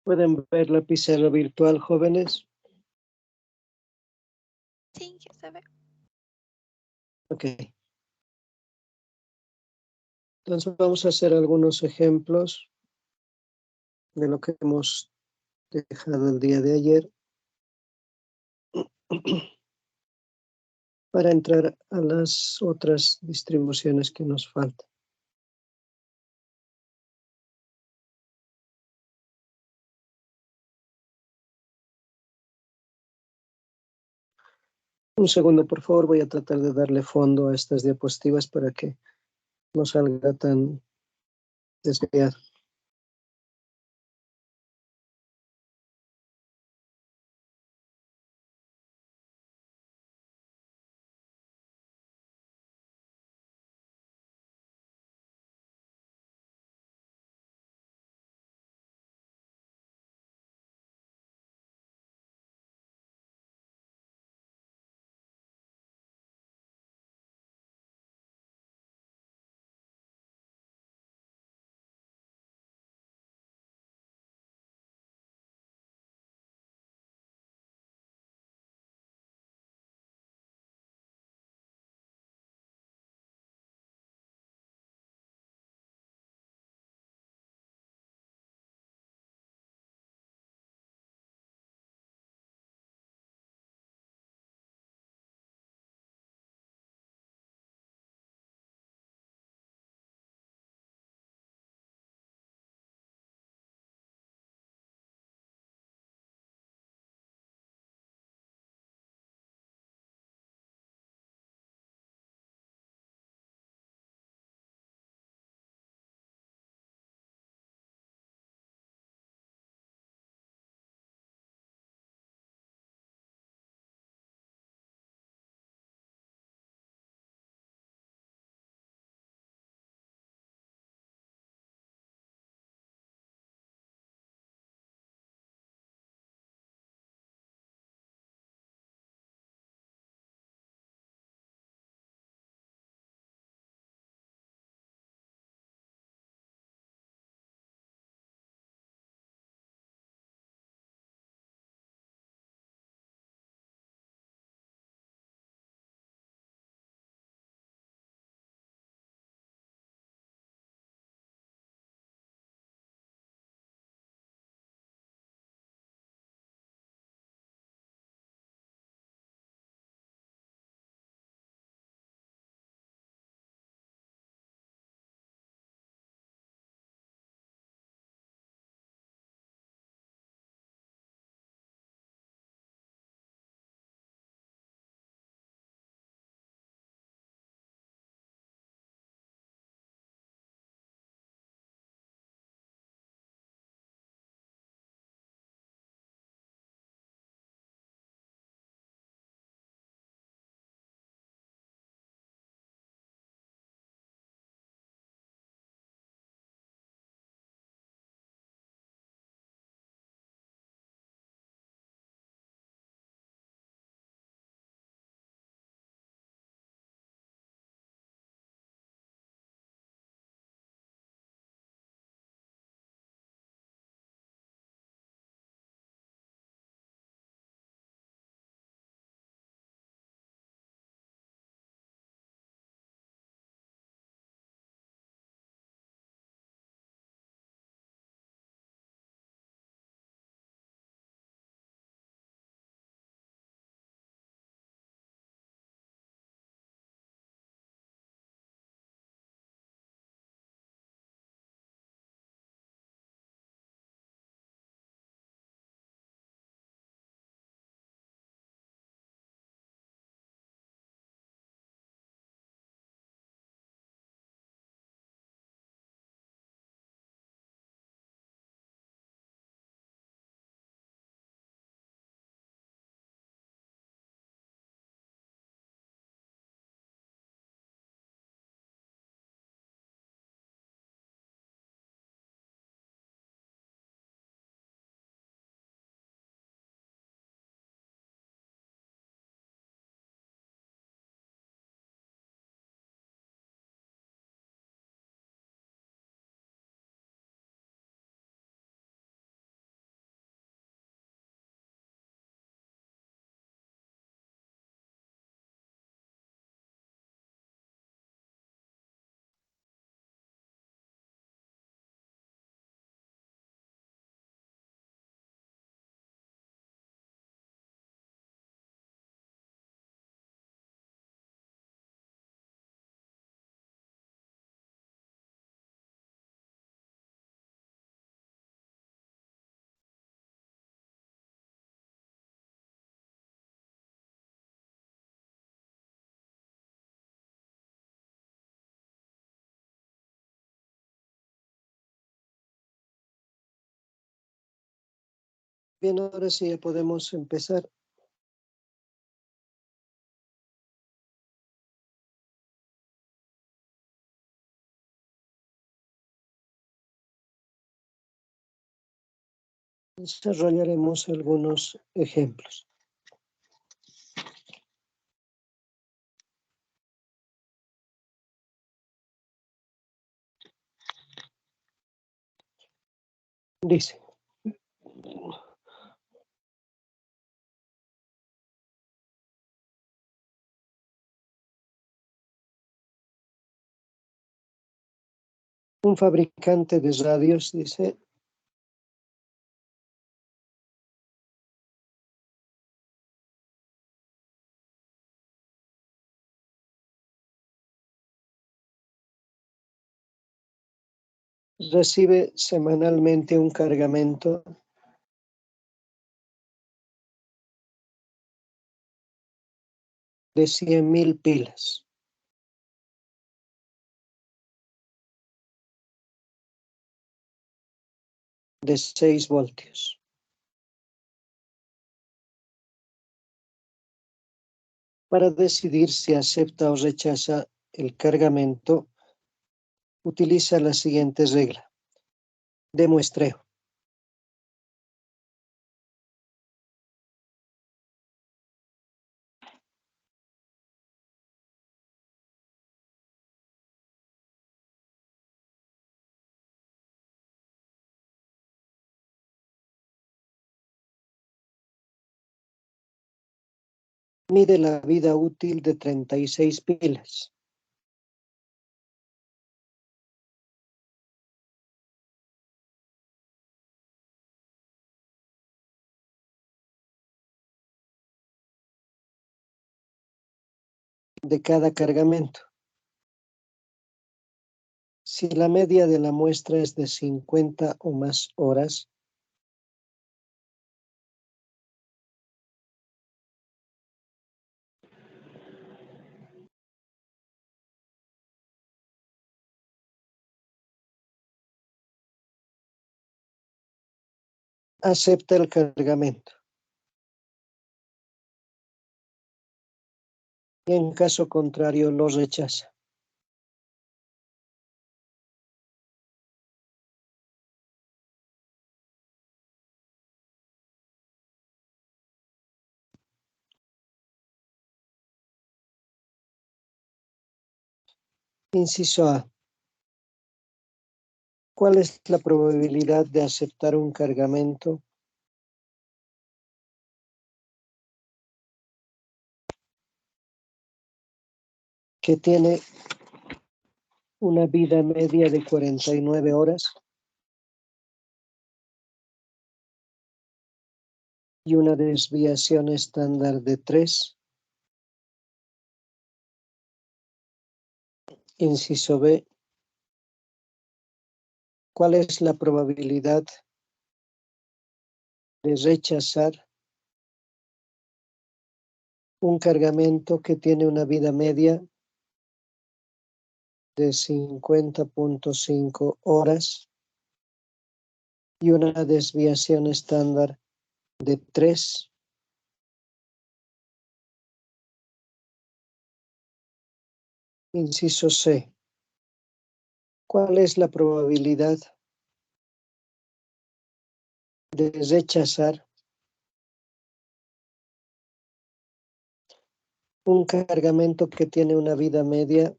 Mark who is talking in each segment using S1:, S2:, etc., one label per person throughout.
S1: ¿Pueden ver la pizarra virtual, jóvenes?
S2: Sí, ya se ve.
S1: Ok. Entonces vamos a hacer algunos ejemplos de lo que hemos dejado el día de ayer para entrar a las otras distribuciones que nos faltan. Un segundo, por favor, voy a tratar de darle fondo a estas diapositivas para que no salga tan desviado. Bien, ahora sí ya podemos empezar. Desarrollaremos algunos ejemplos. Dice, un fabricante de radios, dice, recibe semanalmente un cargamento de 100.000 pilas de 6 voltios. Para decidir si acepta o rechaza el cargamento, utiliza la siguiente regla de muestreo. Mide la vida útil de 36 pilas. De cada cargamento. Si la media de la muestra es de 50 o más horas, acepta el cargamento. Y en caso contrario, lo rechaza. Inciso A. ¿Cuál es la probabilidad de aceptar un cargamento que tiene una vida media de 49 horas y una desviación estándar de 3? Inciso B. ¿Cuál es la probabilidad de rechazar un cargamento que tiene una vida media de 50.5 horas y una desviación estándar de 3? Inciso C. ¿Cuál es la probabilidad de rechazar un cargamento que tiene una vida media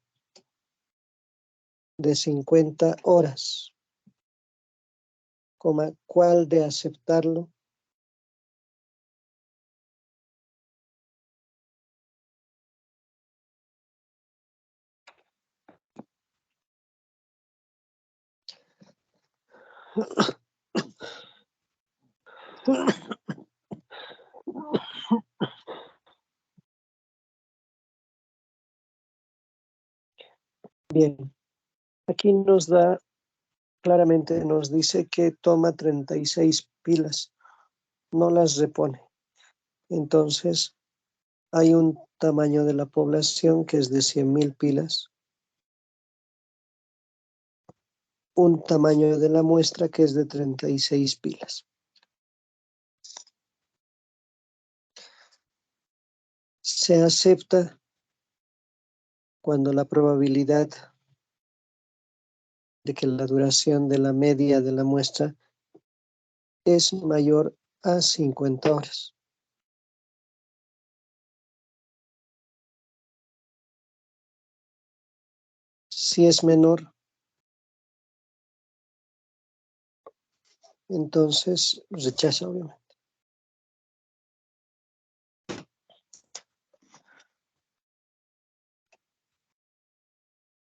S1: de 50 horas? ¿Cuál de aceptarlo? Bien, aquí nos da, claramente nos dice que toma 36 pilas, no las repone. Entonces, hay un tamaño de la población que es de 100.000 pilas, un tamaño de la muestra que es de 36 pilas. Se acepta cuando la probabilidad de que la duración de la media de la muestra es mayor a 50 horas. Si es menor, entonces rechaza, obviamente.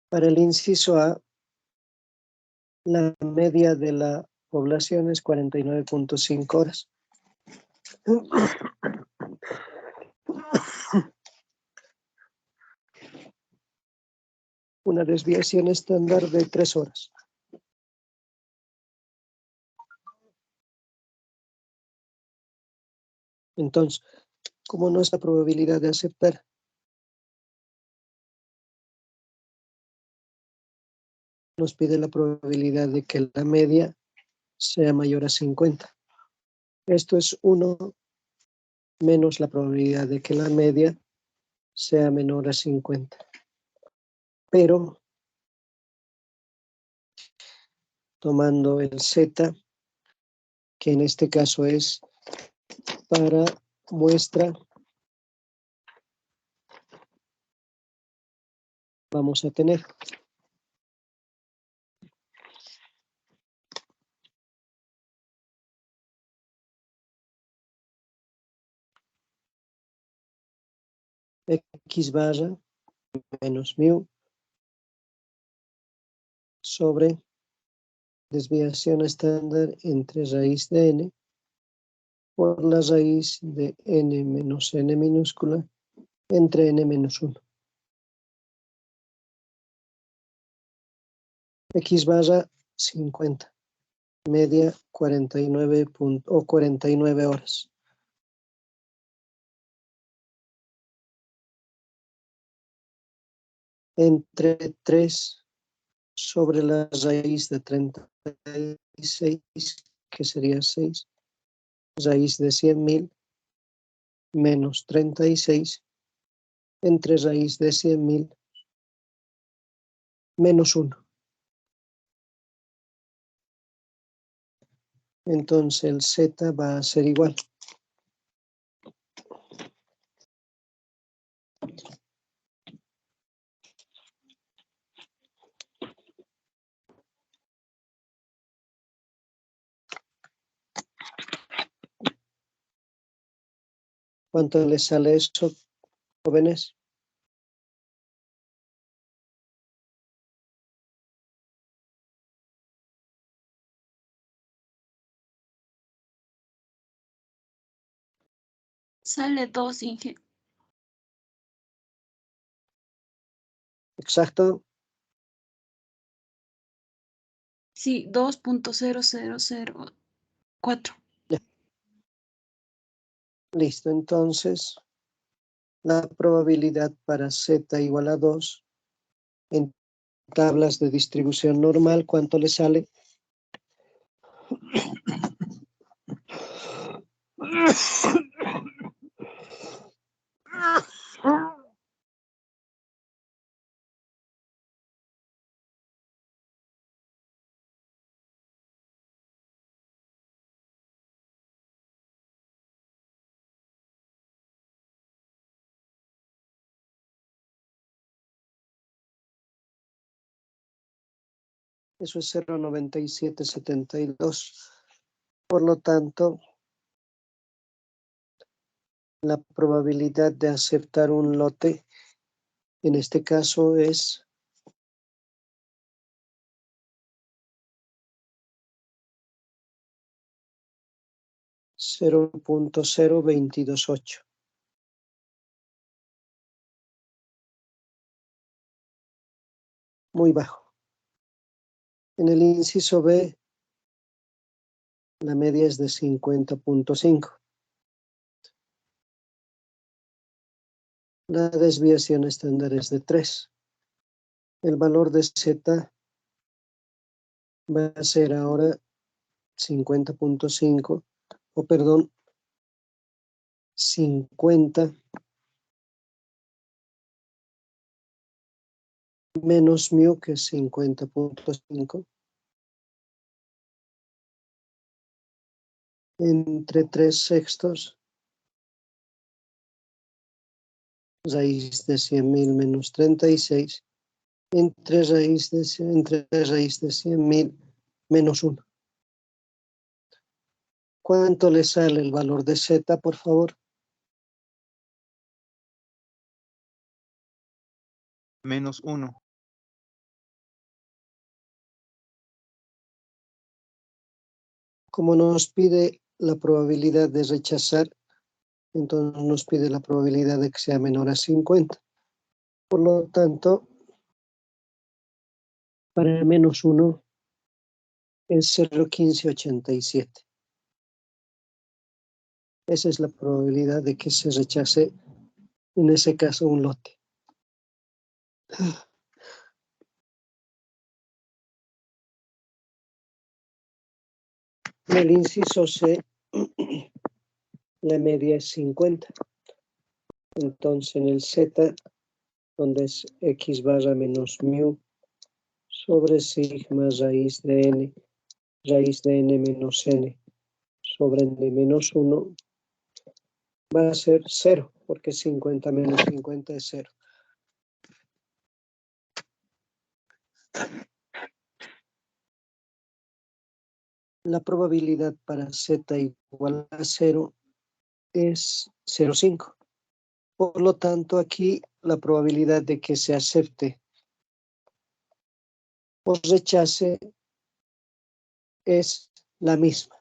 S1: Para el inciso A, la media de la población es 49.5 horas. Una desviación estándar de 3 horas. Entonces, como no es la probabilidad de aceptar, nos pide la probabilidad de que la media sea mayor a 50. Esto es 1 menos la probabilidad de que la media sea menor a 50. Pero, tomando el Z, que en este caso es para muestra, vamos a tener X barra menos mu sobre desviación estándar entre raíz de n por la raíz de n menos n minúscula entre n menos 1. X barra 50, media 49 horas. Entre 3 sobre la raíz de 36, que sería 6, raíz de 100.000 menos 36 entre raíz de 100.000 menos 1. Entonces el Z va a ser igual. ¿Cuánto les sale eso, jóvenes?
S2: Sale 2, Inge.
S1: Exacto.
S2: Sí, 2.0004.
S1: Ya. Listo, entonces la probabilidad para Z igual a 2 en tablas de distribución normal, ¿cuánto le sale? Eso es 0.9772. Por lo tanto, la probabilidad de aceptar un lote, en este caso es 0.0228. Muy bajo. En el inciso B, la media es de 50.5. La desviación estándar es de 3. El valor de Z va a ser ahora 50.5, o perdón, 50 menos mu, que es 50.5, entre 3/6 raíz de 100.000 menos 36, entre raíz de 100.000 menos 1. ¿Cuánto le sale el valor de z, por favor?
S3: Menos 1.
S1: Como nos pide la probabilidad de rechazar, entonces nos pide la probabilidad de que sea menor a 50. Por lo tanto, para el menos 1 es 0,1587. Esa es la probabilidad de que se rechace, en ese caso, un lote. En el inciso C, la media es 50. Entonces, en el Z, donde es x barra menos mu sobre sigma raíz de n menos n sobre n menos 1, va a ser 0, porque 50 menos 50 es 0. La probabilidad para z igual a 0 es 0,5. Por lo tanto, aquí la probabilidad de que se acepte o rechace es la misma.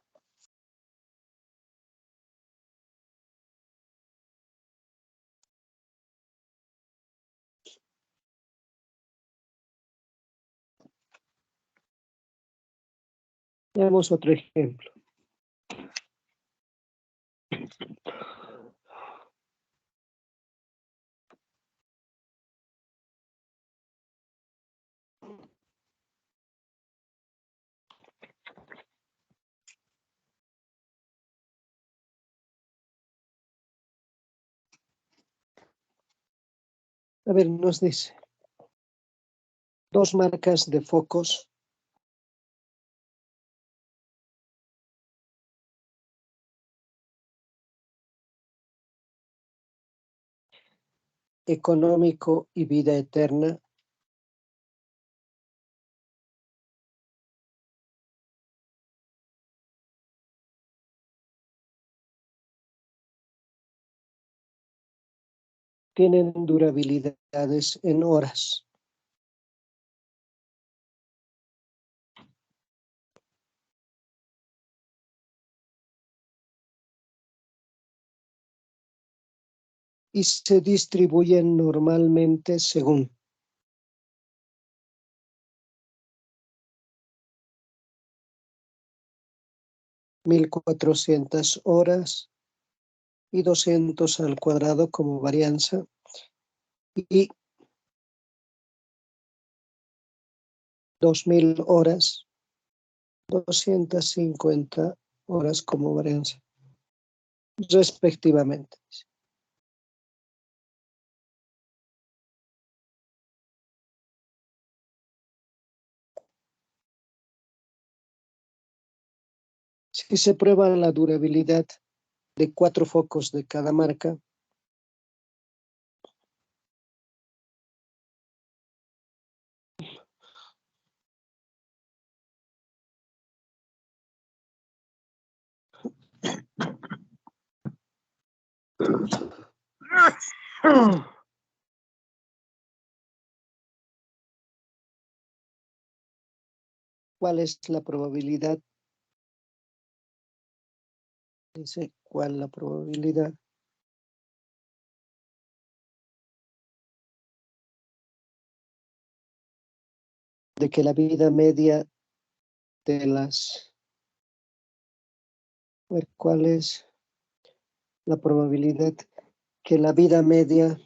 S1: Veamos otro ejemplo. A ver, nos dice, dos marcas de focos económico y vida eterna tienen durabilidades en horas. Y se distribuyen normalmente según 1.400 horas y 200 al cuadrado como varianza y 2.000 horas, 250 horas como varianza, respectivamente. Si se prueba la durabilidad de 4 focos de cada marca, ¿cuál es la probabilidad? Dice, ¿cuál la probabilidad de que la vida media de las... A ver, ¿cuál es la probabilidad que la vida media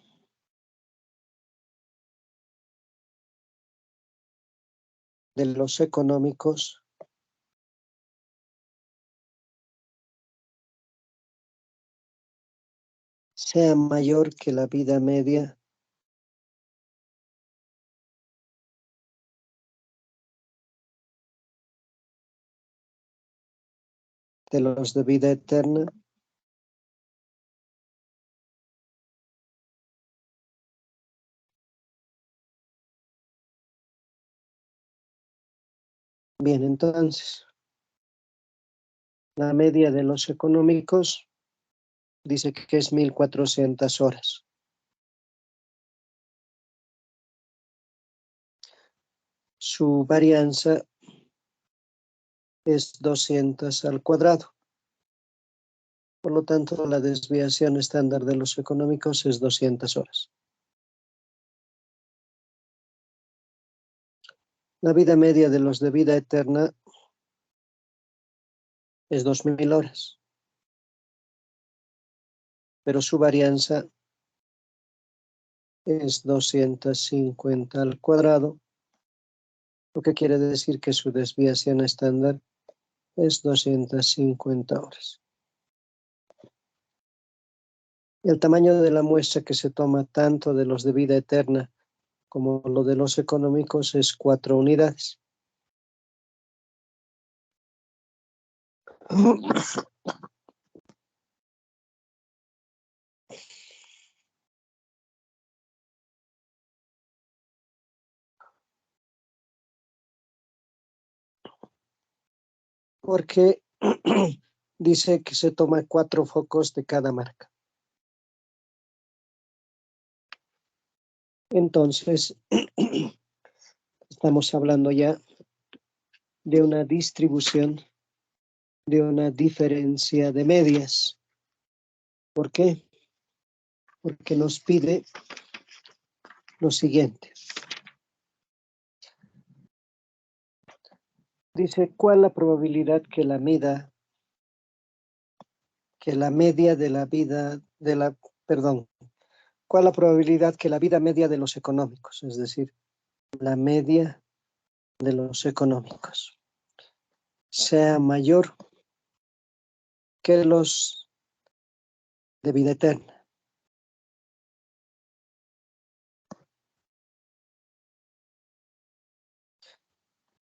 S1: de los económicos sea mayor que la vida media de los de vida eterna. Bien, entonces, la media de los económicos dice que es 1400 horas. Su varianza es 200 al cuadrado. Por lo tanto, la desviación estándar de los económicos es 200 horas. La vida media de los de vida eterna es 2000 horas. Pero su varianza es 250 al cuadrado, lo que quiere decir que su desviación estándar es 250 horas. El tamaño de la muestra que se toma tanto de los de vida eterna como lo de los económicos es 4 unidades. Porque dice que se toma 4 focos de cada marca. Entonces, estamos hablando ya de una distribución, de una diferencia de medias. ¿Por qué? Porque nos pide lo siguiente. Dice, ¿cuál la probabilidad que la media de la vida, ¿cuál la probabilidad que la vida media de los económicos, es decir, la media de los económicos, sea mayor que los de vida eterna?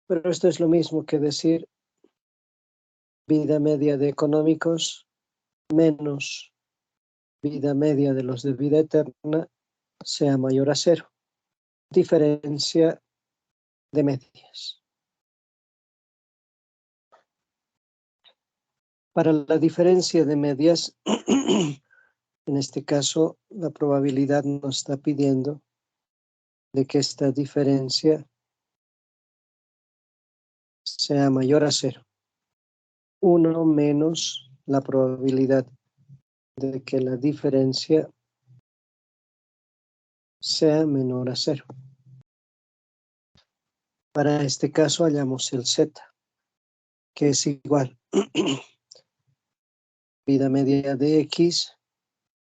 S1: Pero esto es lo mismo que decir vida media de económicos menos vida media de los de vida eterna sea mayor a 0. Diferencia de medias. Para la diferencia de medias, en este caso, la probabilidad nos está pidiendo de que esta diferencia sea mayor a 0. 1 menos la probabilidad de que la diferencia sea menor a 0. Para este caso hallamos el z, que es igual vida media de x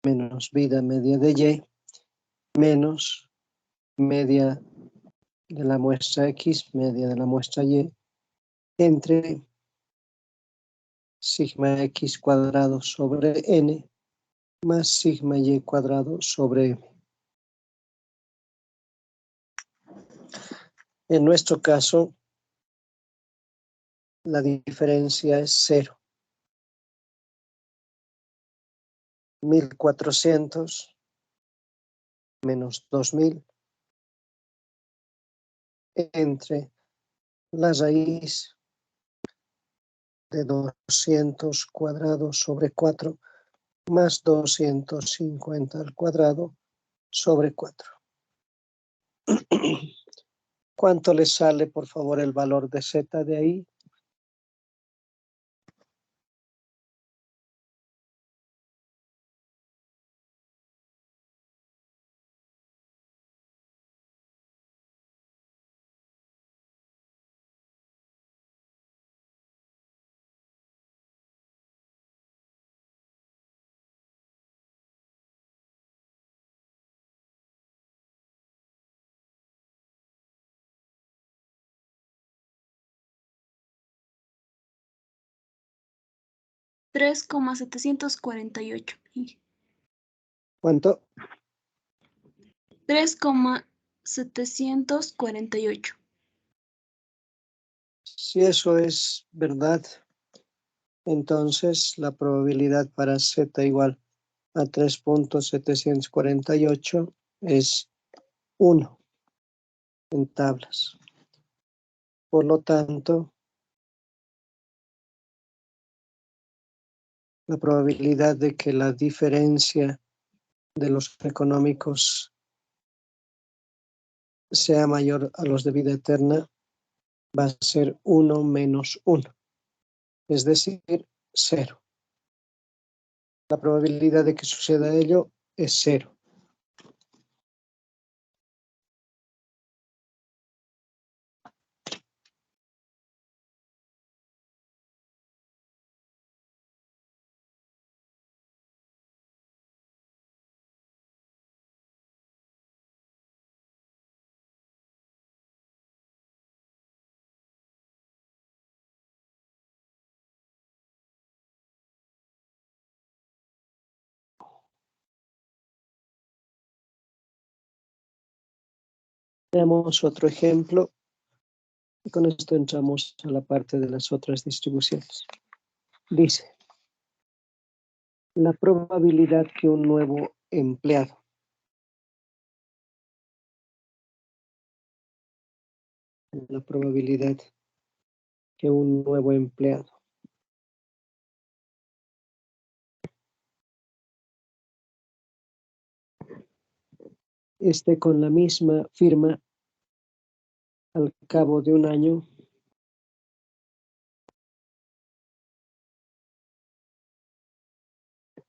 S1: menos vida media de y menos media de la muestra x, media de la muestra y, entre sigma x cuadrado sobre n más sigma y cuadrado sobre m. En nuestro caso, la diferencia es 0. 1400 menos 2000 entre la raíz de 200 cuadrado sobre 4 más 250 al cuadrado sobre 4. ¿Cuánto le sale, por favor, el valor de z de ahí?
S2: $3,748.
S1: ¿Cuánto?
S2: 3,748.
S1: Si eso es verdad, Entonces, la probabilidad para Z igual a 3.748 es 1 en tablas. Por lo tanto, la probabilidad de que la diferencia de los económicos sea mayor a los de vida eterna va a ser 1 menos 1, es decir, 0. La probabilidad de que suceda ello es 0. Veamos otro ejemplo y con esto entramos a la parte de las otras distribuciones. Dice, la probabilidad que un nuevo empleado esté con la misma firma al cabo de un año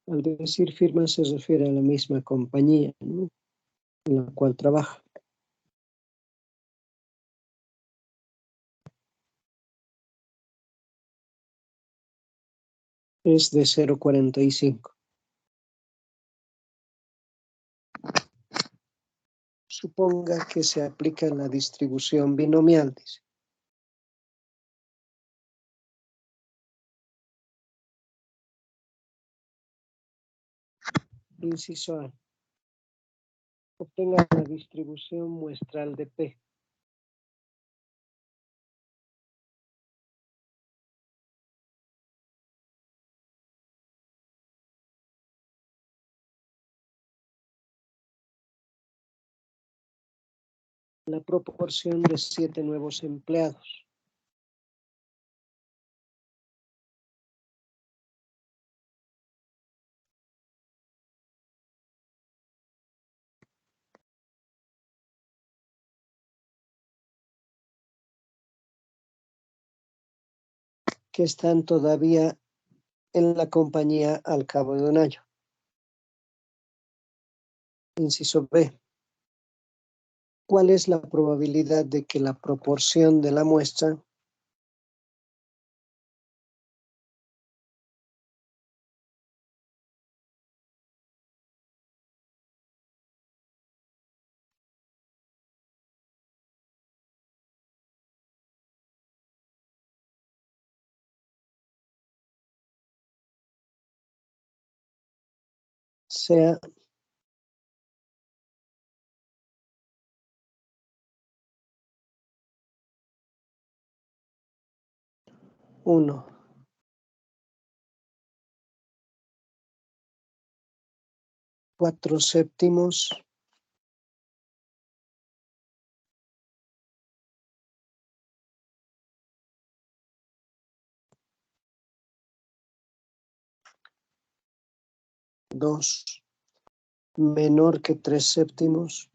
S1: al decir firma se refiere a la misma compañía, ¿no?, en la cual trabaja. Es de 0,45. Suponga que se aplica la distribución binomial, dice. Inciso A. Obtenga la distribución muestral de P. La proporción de 7 nuevos empleados. Que están todavía en la compañía al cabo de un año. Inciso B. ¿Cuál es la probabilidad de que la proporción de la muestra sea 1, 4/7, 2 menor que 3/7,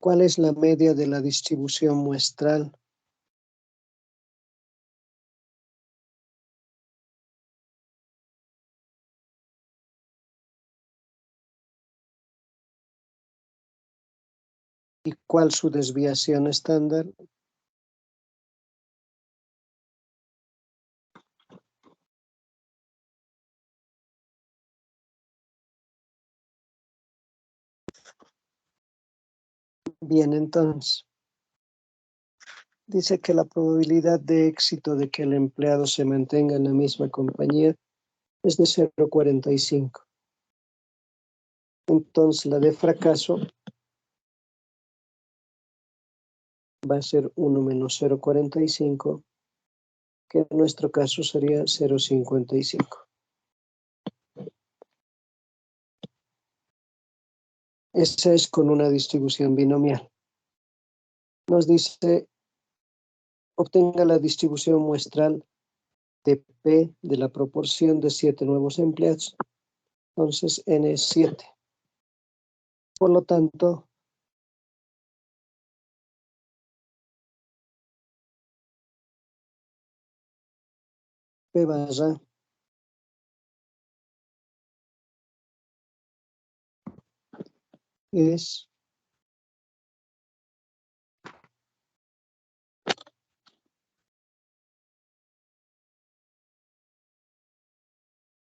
S1: ¿cuál es la media de la distribución muestral? ¿Y cuál su desviación estándar? Bien, entonces, dice que la probabilidad de éxito de que el empleado se mantenga en la misma compañía es de 0,45. Entonces, la de fracaso va a ser 1 menos 0,45, que en nuestro caso sería 0,55. Esa es con una distribución binomial. Nos dice, obtenga la distribución muestral de P de la proporción de 7 nuevos empleados. Entonces, N es 7. Por lo tanto, P barra es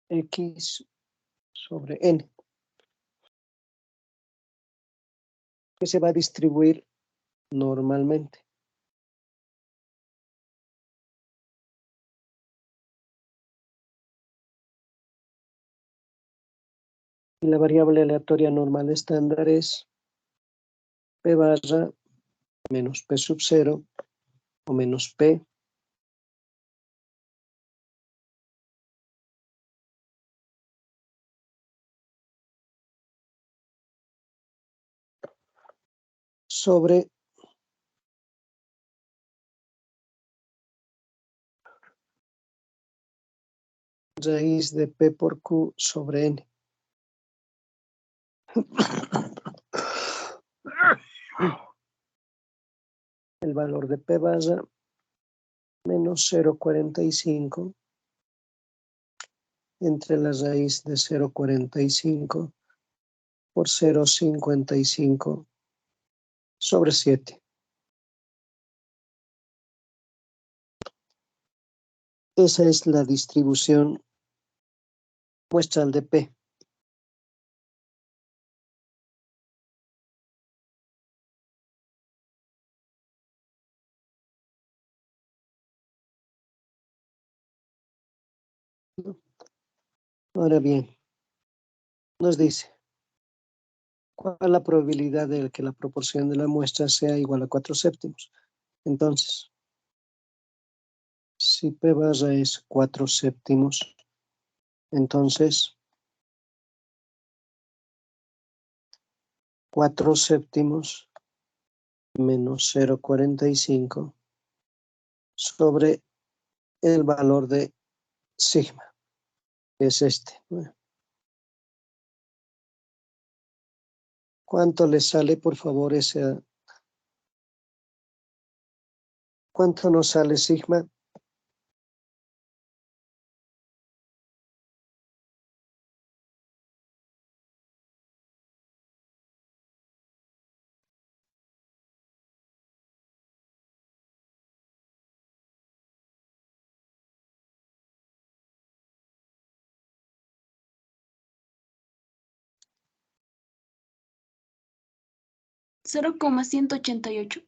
S1: X sobre N, que se va a distribuir normalmente. Y la variable aleatoria normal estándar es P barra menos P sub 0 o menos P sobre raíz de P por Q sobre N. El valor de P barra menos 0,45 entre la raíz de 0,45 por 0,55 sobre 7. Esa es la distribución muestral de P. Ahora bien, nos dice, ¿cuál es la probabilidad de que la proporción de la muestra sea igual a 4 séptimos? Entonces, si P barra es 4 séptimos, entonces 4 séptimos menos 0,45 sobre el valor de sigma, que es este. ¿Cuánto le sale, por favor, ese? ¿Cuánto nos sale sigma?
S2: $0,188.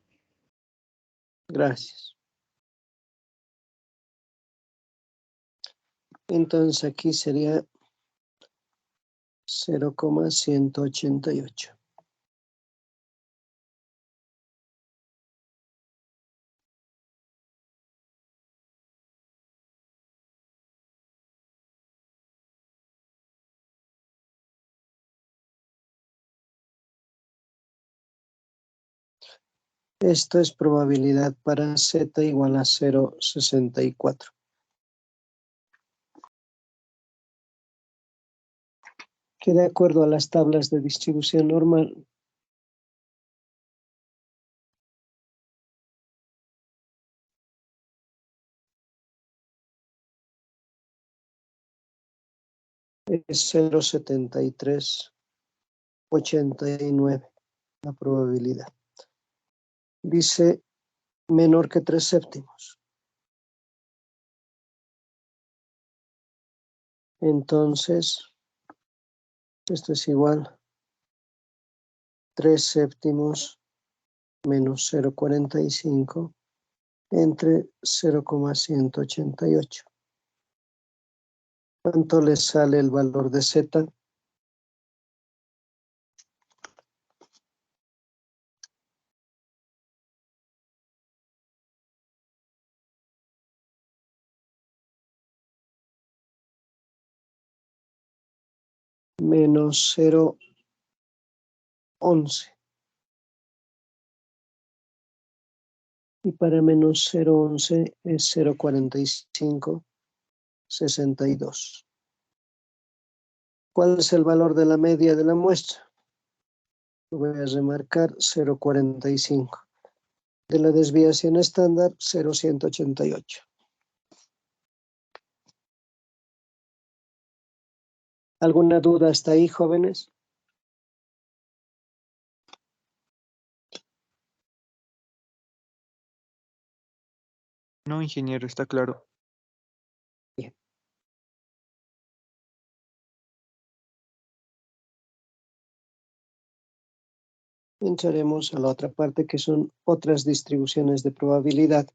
S1: Gracias. Entonces aquí sería 0,188. Esto es probabilidad para Z igual a 0,64. Que de acuerdo a las tablas de distribución normal, es 0,7389 la probabilidad. Dice menor que 3 séptimos. Entonces, esto es igual 3 séptimos menos 0,45 entre 0,188. ¿Cuánto le sale el valor de Z? menos 0,11. Y para menos 0,11 es 0,4562. ¿Cuál es el valor de la media de la muestra? Voy a remarcar 0,45. De la desviación estándar, 0,188. ¿Alguna duda hasta ahí, jóvenes?
S3: No, ingeniero, está claro.
S1: Bien. Entraremos a la otra parte, que son otras distribuciones de probabilidad.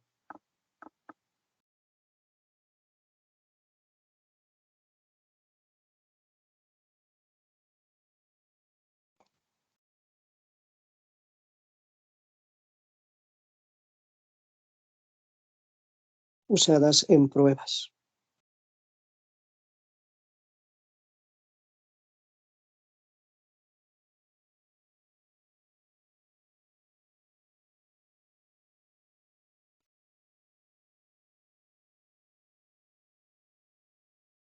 S1: Usadas en pruebas.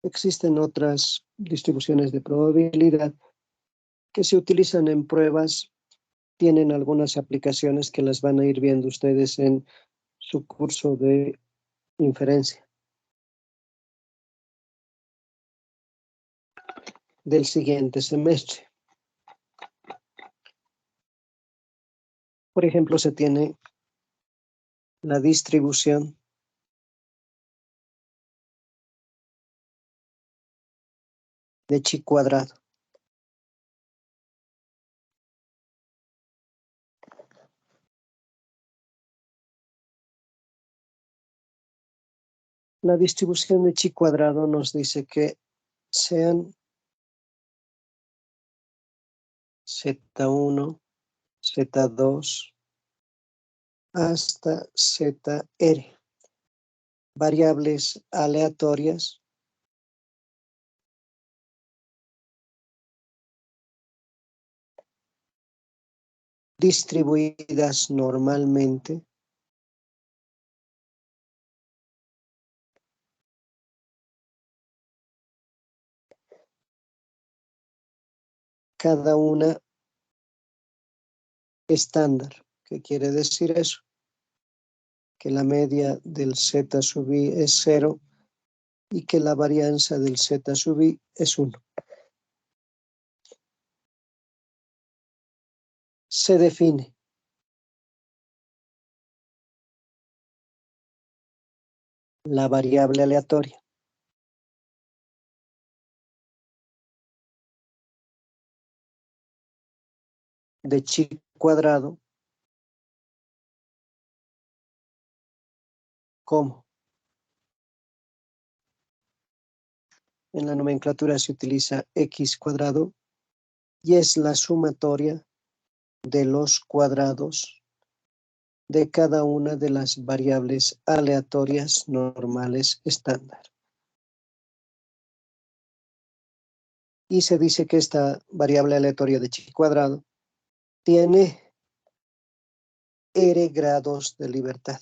S1: Existen otras distribuciones de probabilidad que se utilizan en pruebas. Tienen algunas aplicaciones que las van a ir viendo ustedes en su curso de inferencia del siguiente semestre. Por ejemplo, se tiene la distribución de chi cuadrado. La distribución de chi cuadrado nos dice que sean Z1, Z2, hasta ZR, variables aleatorias distribuidas normalmente cada una estándar. ¿Qué quiere decir eso? Que la media del Z sub i es 0 y que la varianza del Z sub i es 1. Se define la variable aleatoria de chi cuadrado como en la nomenclatura se utiliza x cuadrado y es la sumatoria de los cuadrados de cada una de las variables aleatorias normales estándar. Y se dice que esta variable aleatoria de chi cuadrado tiene r grados de libertad.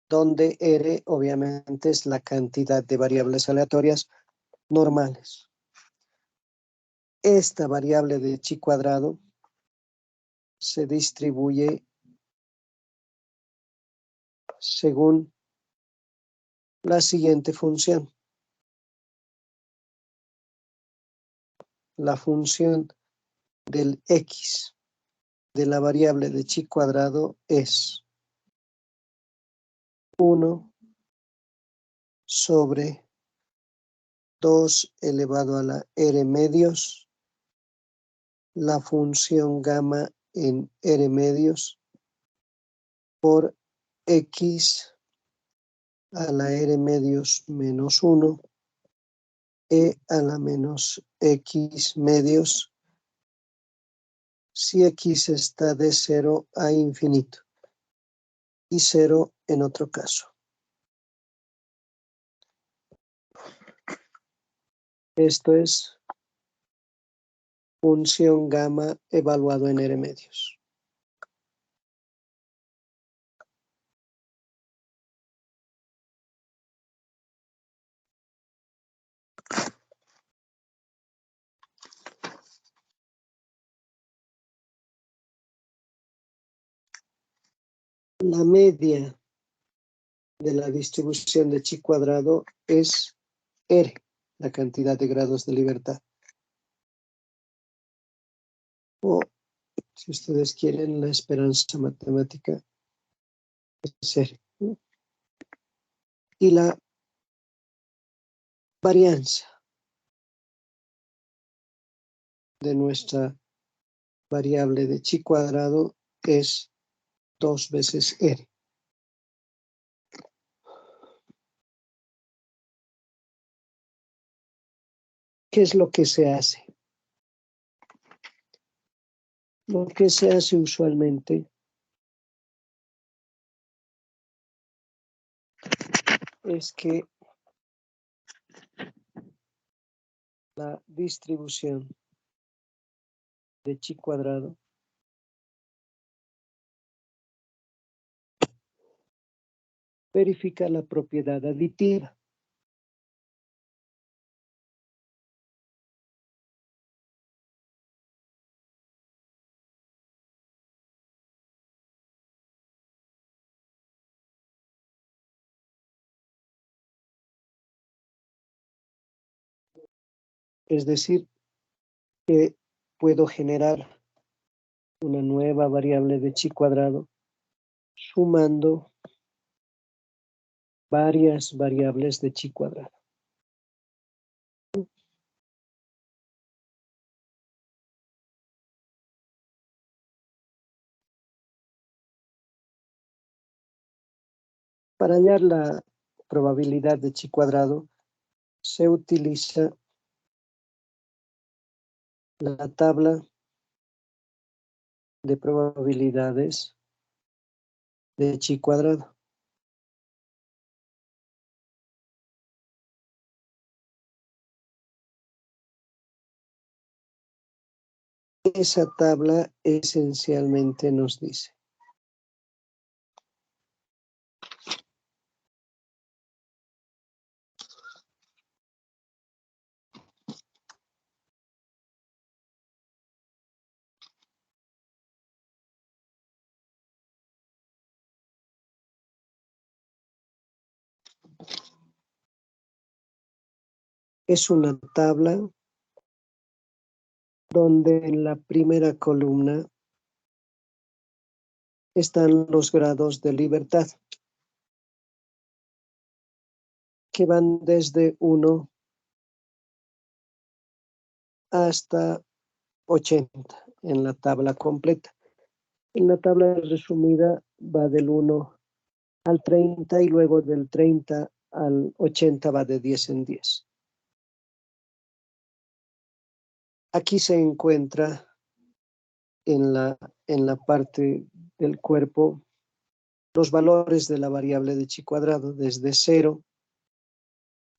S1: Donde r obviamente es la cantidad de variables aleatorias normales. Esta variable de chi cuadrado se distribuye según la siguiente función. La función del x de la variable de chi cuadrado es 1 sobre 2 elevado a la r medios, la función gamma en r medios por x a la r medios menos 1 e a la menos x medios si x está de 0 a infinito y 0 en otro caso. Esto es función gamma evaluado en R medios. La media de la distribución de chi cuadrado es R, la cantidad de grados de libertad. O, si ustedes quieren, la esperanza matemática es R. Y la varianza de nuestra variable de chi cuadrado es 2 veces R. ¿Qué es lo que se hace? Lo que se hace usualmente es que la distribución de chi cuadrado verifica la propiedad aditiva. Es decir, que puedo generar una nueva variable de chi cuadrado sumando varias variables de chi cuadrado. Para hallar la probabilidad de chi cuadrado se utiliza la tabla de probabilidades de chi cuadrado. Esa tabla esencialmente nos dice es una tabla donde en la primera columna están los grados de libertad, que van desde 1 hasta 80 en la tabla completa. En la tabla resumida va del 1 al 30 y luego del 30 al 80 va de 10 en 10. Aquí se encuentra en la parte del cuerpo los valores de la variable de chi cuadrado desde 0,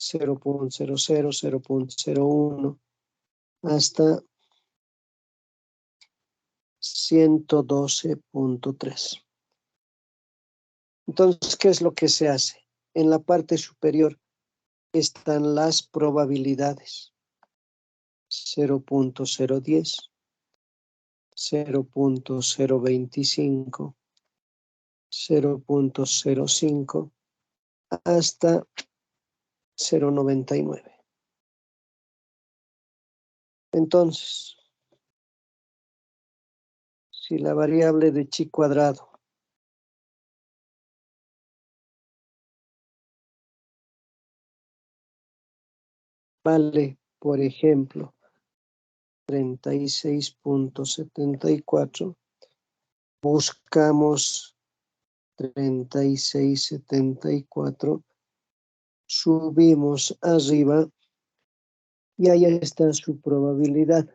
S1: 0.00, 0.01 hasta 112.3. Entonces, ¿qué es lo que se hace? En la parte superior están las probabilidades. 0.010, 0.025, 0.05 hasta 0.99. Entonces, si la variable de chi cuadrado vale, por ejemplo, 36.74, buscamos 36.74, subimos arriba y ahí está su probabilidad.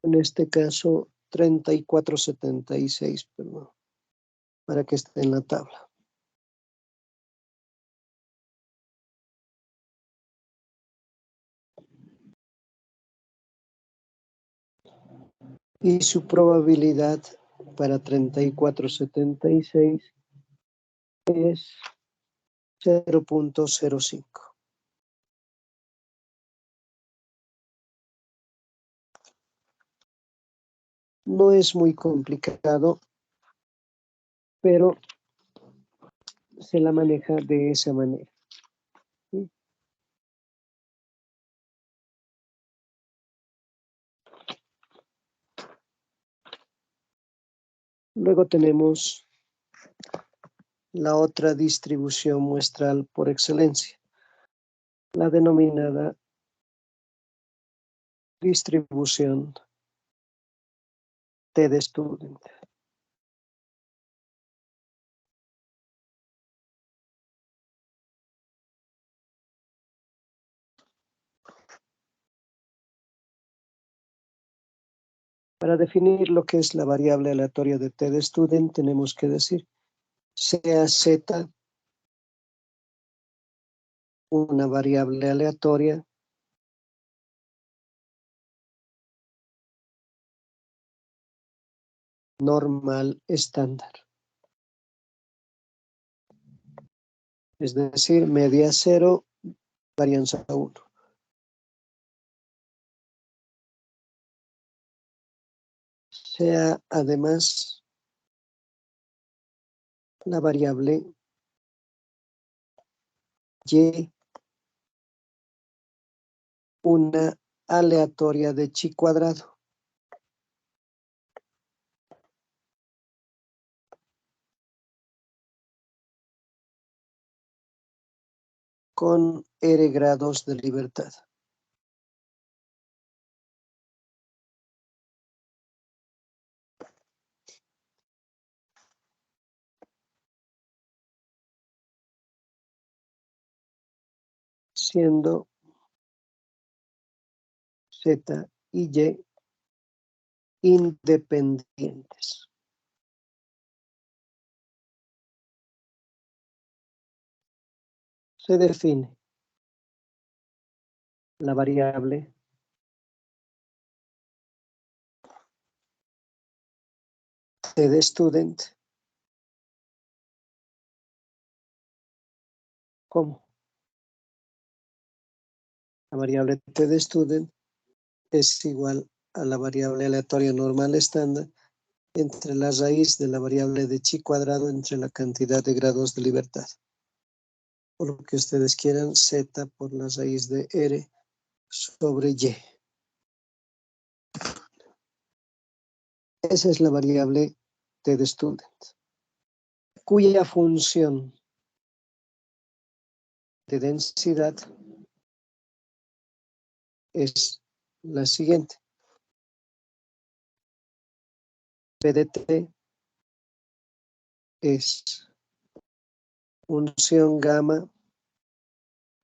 S1: En este caso, 34.76, perdón. para que esté en la tabla. Y su probabilidad para 3476 es 0.05. No es muy complicado, pero se la maneja de esa manera. ¿Sí? Luego tenemos la otra distribución muestral por excelencia, la denominada distribución t-de-student. Para definir lo que es la variable aleatoria de t-de-student, tenemos que decir sea z una variable aleatoria normal estándar. Es decir, media 0, varianza 1. Sea además la variable y una aleatoria de chi cuadrado. Con r grados de libertad. Siendo z y y independientes. Se define la variable t-de-student como la variable t-de-student es igual a la variable aleatoria normal estándar entre la raíz de la variable de chi cuadrado entre la cantidad de grados de libertad. O lo que ustedes quieran, z por la raíz de r sobre y. Esa es la variable t-de-student, cuya función de densidad es la siguiente. P de t es función gamma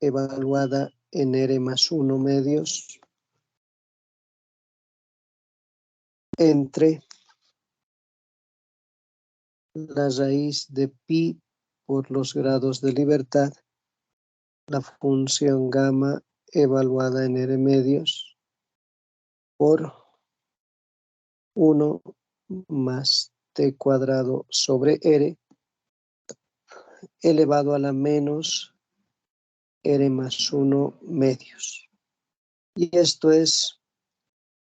S1: evaluada en r más 1 medios entre la raíz de pi por los grados de libertad, la función gamma evaluada en r medios por 1 más t cuadrado sobre r elevado a la menos r más 1 medios. Y esto es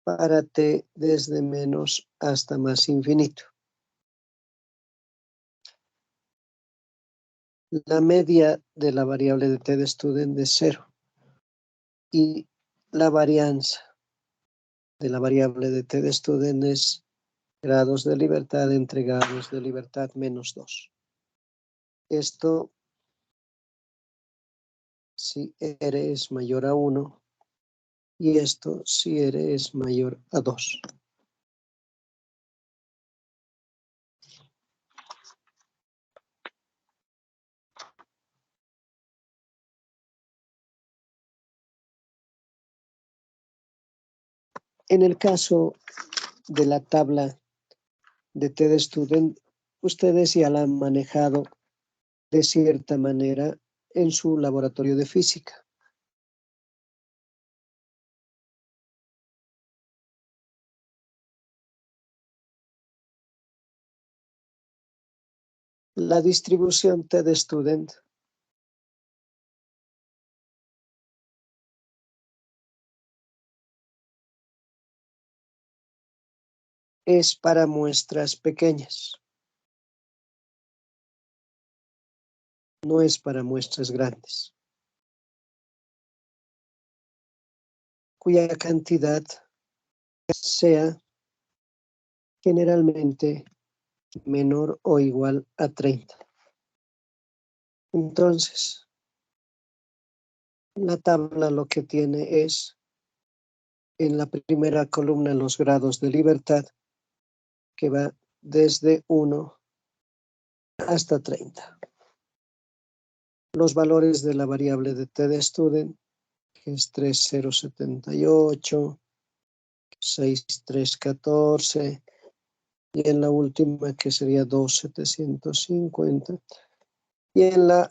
S1: para t desde menos hasta más infinito. La media de la variable de t-de-student es 0 y la varianza de la variable de t-de-student es grados de libertad entre grados de libertad menos 2. Esto si r es mayor a 1 y esto si r es mayor a 2. En el caso de la tabla de t-de-student, ustedes ya la han manejado de cierta manera en su laboratorio de física. La distribución TED Student es para muestras pequeñas. No es para muestras grandes, cuya cantidad sea generalmente menor o igual a 30. Entonces, la tabla lo que tiene es, en la primera columna, los grados de libertad, que va desde 1 hasta 30. Los valores de la variable de TED Student, que es 3078, 6314, y en la última que sería 2750. Y en la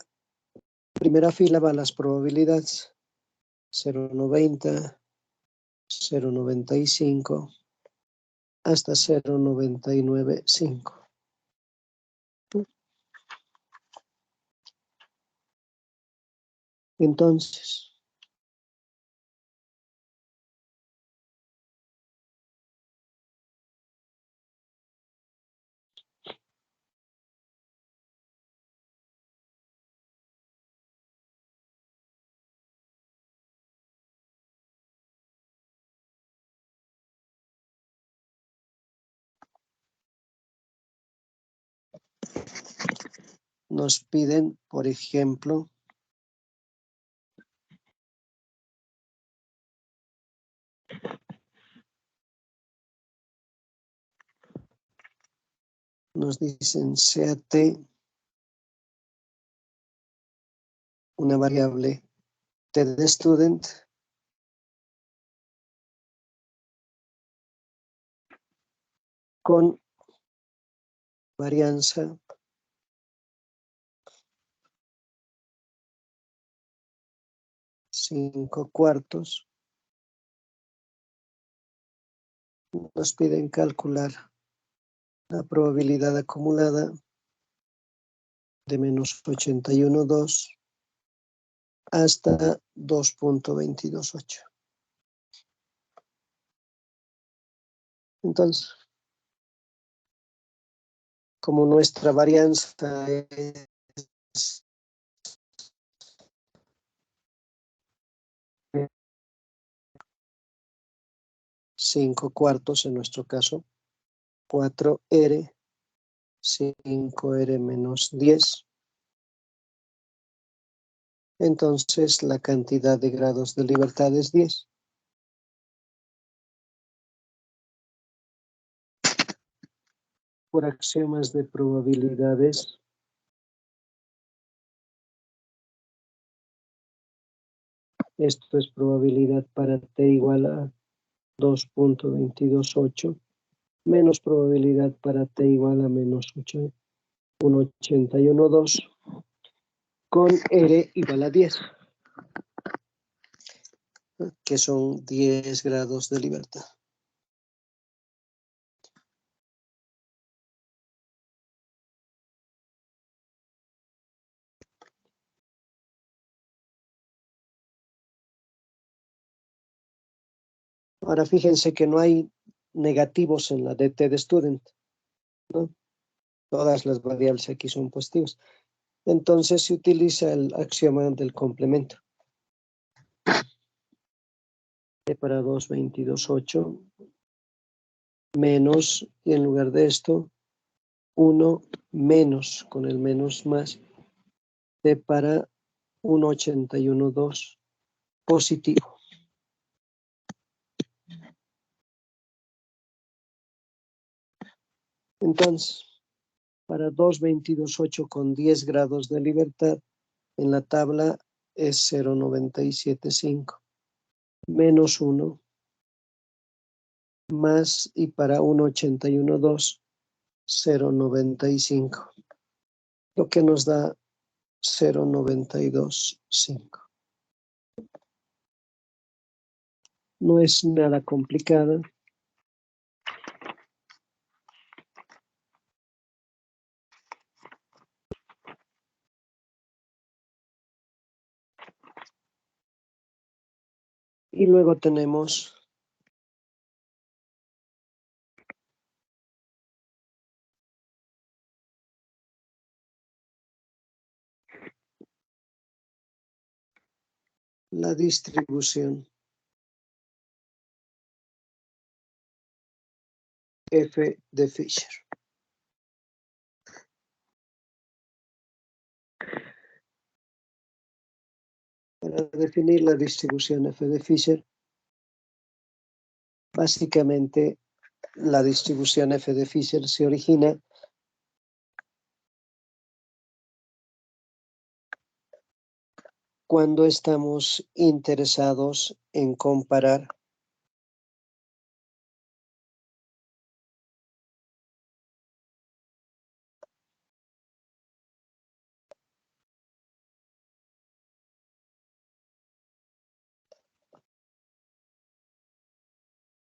S1: primera fila van las probabilidades, 0,90, 0,95, hasta 0,995. Entonces, nos piden, por ejemplo, nos dicen sea T una variable TED Student con varianza cinco cuartos. Nos piden calcular la probabilidad acumulada de menos 81,2 hasta 2,228. Entonces, como nuestra varianza es 5 cuartos, en nuestro caso 4R, 5R menos 10, entonces la cantidad de grados de libertad es 10. Por axiomas de probabilidades, esto es probabilidad para T igual a 2,228 menos probabilidad para T igual a menos 1,81,2 con R igual a 10, que son 10 grados de libertad. Ahora fíjense que no hay negativos en la de TED Student, ¿no? Todas las variables aquí son positivas. Entonces se utiliza el axioma del complemento. T para 2,228 menos, y en lugar de esto, 1 menos, con el menos más, T para 1,81,2 positivo. Entonces, para 2,228 con 10 grados de libertad, en la tabla es 0,975, menos 1, más, y para 1,81,2 0,95, lo que nos da 0,925. No es nada complicada. Y luego tenemos la distribución F de Fisher. Para definir la distribución F de Fisher, básicamente la distribución F de Fisher se origina cuando estamos interesados en comparar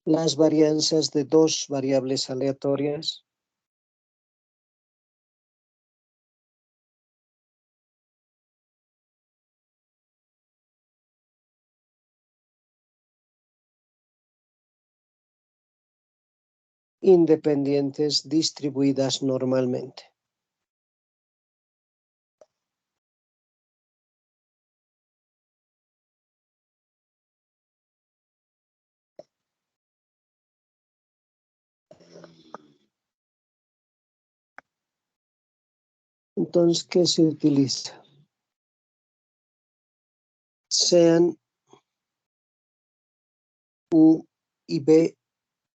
S1: las varianzas de dos variables aleatorias independientes distribuidas normalmente. Entonces, ¿qué se utiliza? Sean U y B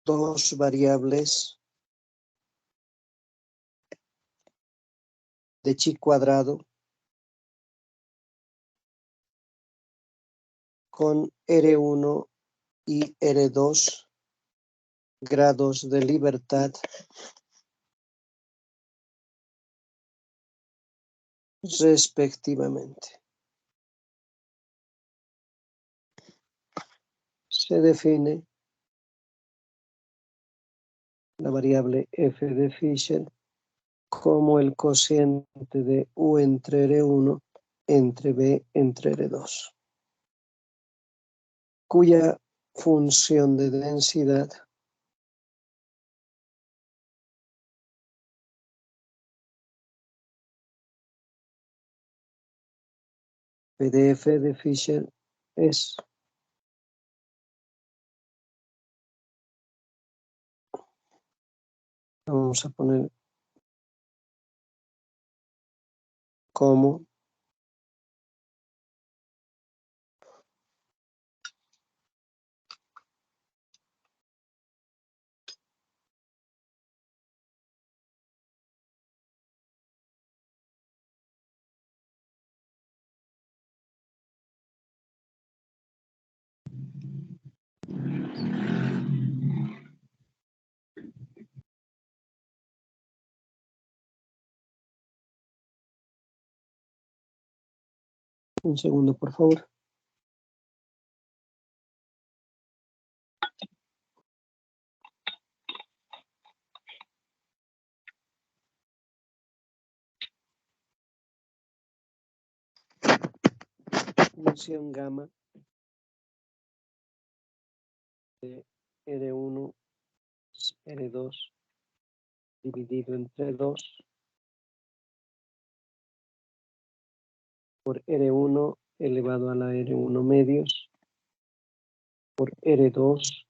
S1: dos variables de chi cuadrado con R1 y R2 grados de libertad respectivamente. Se define la variable F de Fisher como el cociente de U entre R1 entre B entre R2, cuya función de densidad PDF de Fisher es vamos a poner como un segundo, por favor. Función gamma de R1 R2 dividido entre 2 por R1 elevado a la R1 medios por R2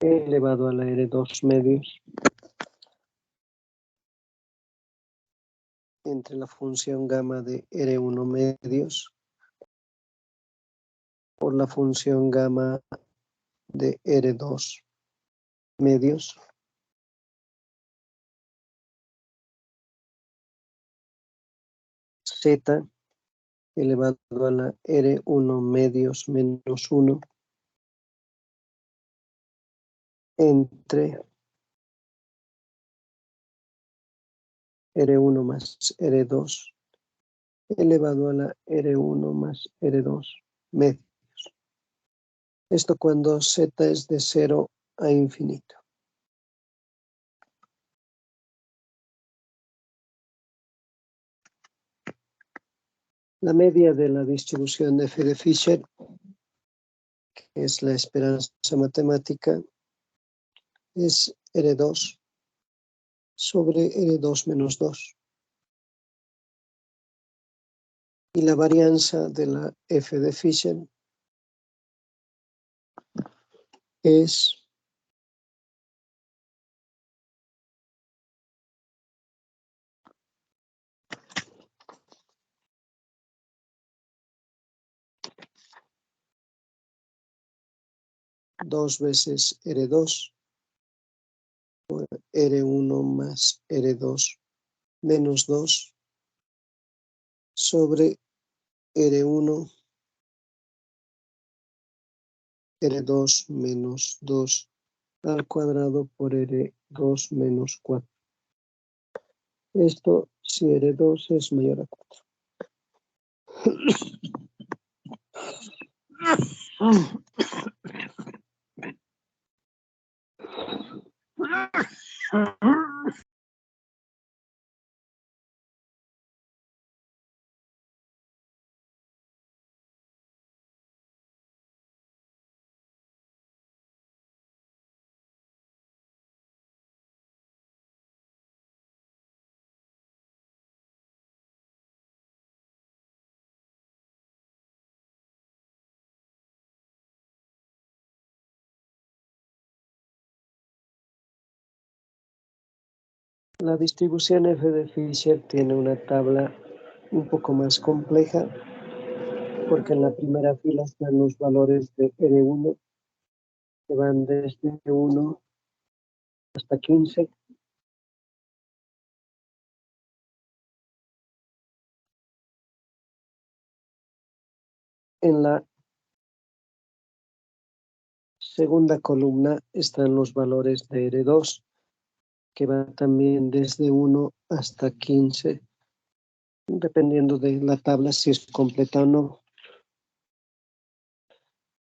S1: elevado a la R2 medios entre la función gamma de R1 medios por la función gamma de R2 medios Z elevado a la R1 medios menos 1 entre R1 más R2 elevado a la R1 más R2 medios. Esto cuando z es de 0 a infinito. La media de la distribución f de Fisher, que es la esperanza matemática, es R2 sobre R2 menos 2. Y la varianza de la f de Fisher es dos veces R2 por R1 más R2 menos 2 sobre R1 R2 menos 2 al cuadrado por R2 menos 4. Esto si R2 es mayor a 4. La distribución f de Fisher tiene una tabla un poco más compleja porque en la primera fila están los valores de R1 que van desde 1 hasta 15. En la segunda columna están los valores de R2 que van también desde 1 hasta 15, dependiendo de la tabla si es completa o no.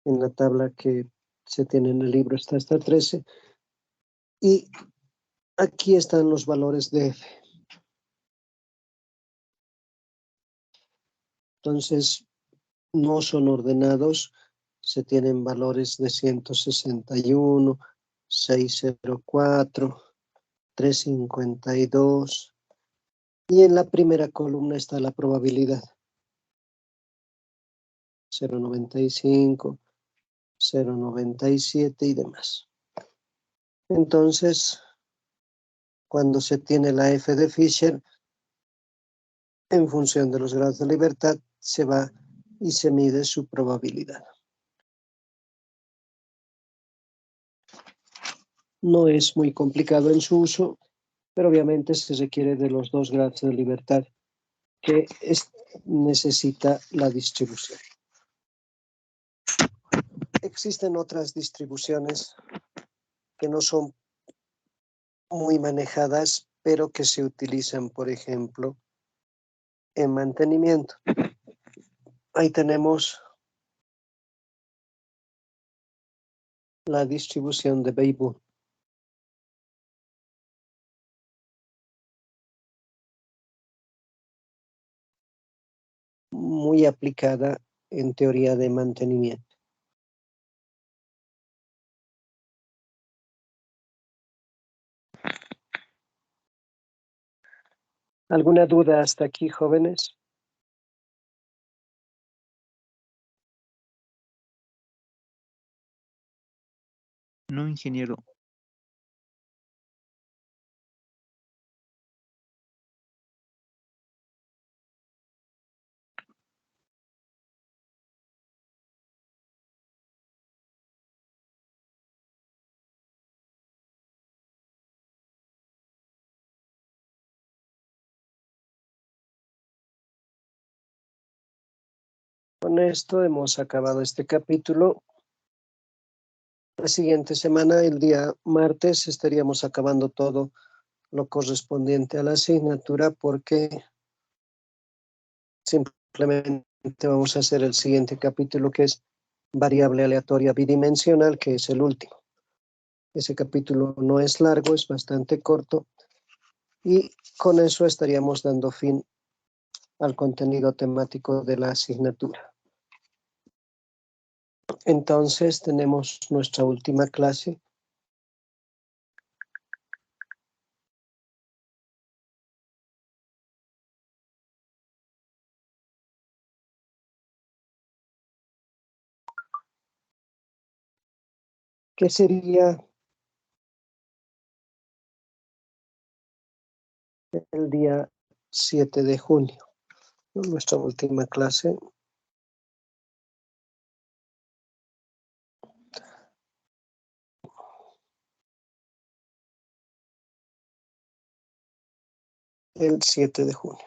S1: En la tabla que se tiene en el libro está hasta 13. Y aquí están los valores de f. Entonces, no son ordenados, se tienen valores de 161, 604, 352, y en la primera columna está la probabilidad. 0.95, 0.97 y demás. Entonces, cuando se tiene la f de Fisher, en función de los grados de libertad, se va y se mide su probabilidad. No es muy complicado en su uso, pero obviamente se requiere de los dos grados de libertad que necesita la distribución. Existen otras distribuciones que no son muy manejadas, pero que se utilizan, por ejemplo, en mantenimiento. Ahí tenemos la distribución de Weibull. Muy aplicada en teoría de mantenimiento. ¿Alguna duda hasta aquí, jóvenes?
S3: No, ingeniero.
S1: Con esto hemos acabado este capítulo. La siguiente semana, el día martes, estaríamos acabando todo lo correspondiente a la asignatura porque simplemente vamos a hacer el siguiente capítulo, que es variable aleatoria bidimensional, que es el último. Ese capítulo no es largo, es bastante corto, y con eso estaríamos dando fin al contenido temático de la asignatura. Entonces tenemos nuestra última clase. Que sería el día 7 de junio, nuestra última clase. El 7 de junio.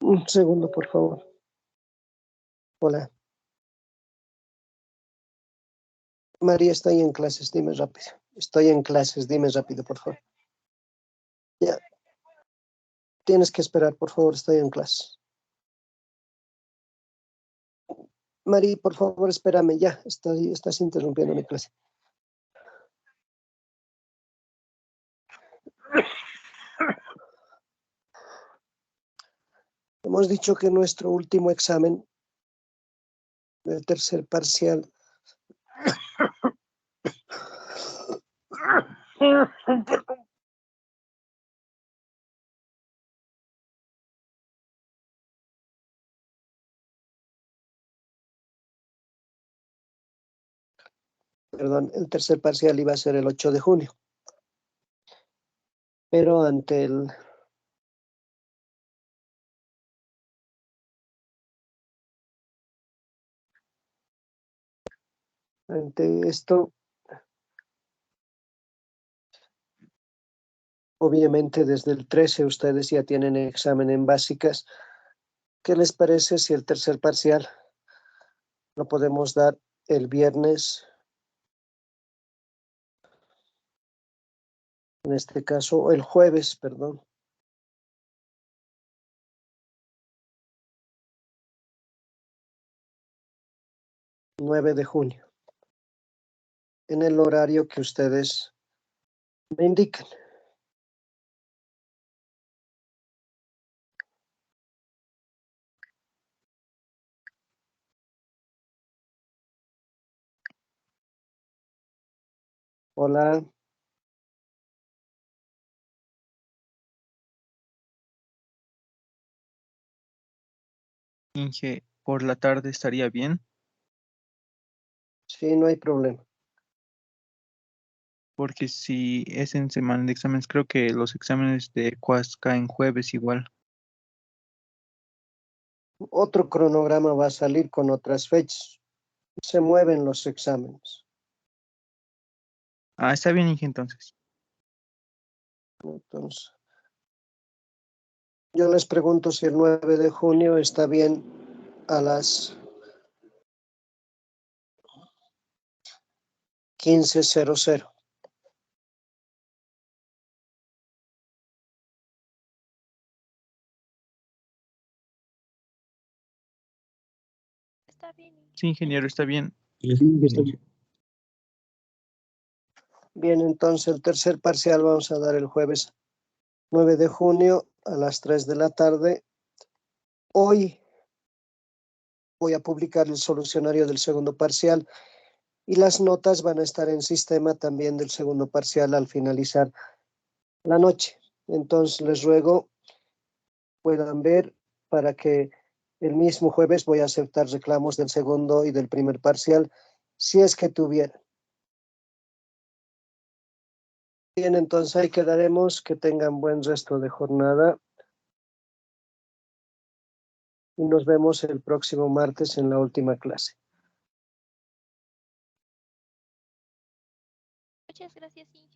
S1: Un segundo, por favor. Hola. María, estoy en clases, dime rápido. Estoy en clases, dime rápido, por favor. Ya. Tienes que esperar, por favor, estoy en clases. María, por favor, espérame, ya. Estás interrumpiendo mi clase. Hemos dicho que nuestro último examen del tercer parcial perdón, el tercer parcial iba a ser el 8 de junio. Pero ante esto, obviamente desde el 13 ustedes ya tienen examen en básicas. ¿Qué les parece si el tercer parcial lo podemos dar el viernes? En este caso, el jueves, perdón. ...9 de junio. En el horario que ustedes me indican. Hola.
S3: Inge, por la tarde estaría bien,
S1: Sí, no hay problema.
S3: porque si es en semana de exámenes, creo que los exámenes de CUAS caen jueves igual.
S1: Otro cronograma va a salir con otras fechas. Se mueven los exámenes.
S3: Ah, está bien, Inge, entonces.
S1: Entonces, yo les pregunto si el 9 de junio está bien a las 15:00.
S2: Está bien.
S3: Sí, ingeniero, está bien.
S1: Bien, entonces el tercer parcial vamos a dar el jueves 9 de junio a las 3 de la tarde. Hoy voy a publicar el solucionario del segundo parcial y las notas van a estar en sistema también del segundo parcial al finalizar la noche. Entonces les ruego puedan ver para que el mismo jueves voy a aceptar reclamos del segundo y del primer parcial, si es que tuviera. Bien, entonces ahí quedaremos. Que tengan buen resto de jornada. Y nos vemos el próximo martes en la última clase.
S2: Muchas gracias, Inge.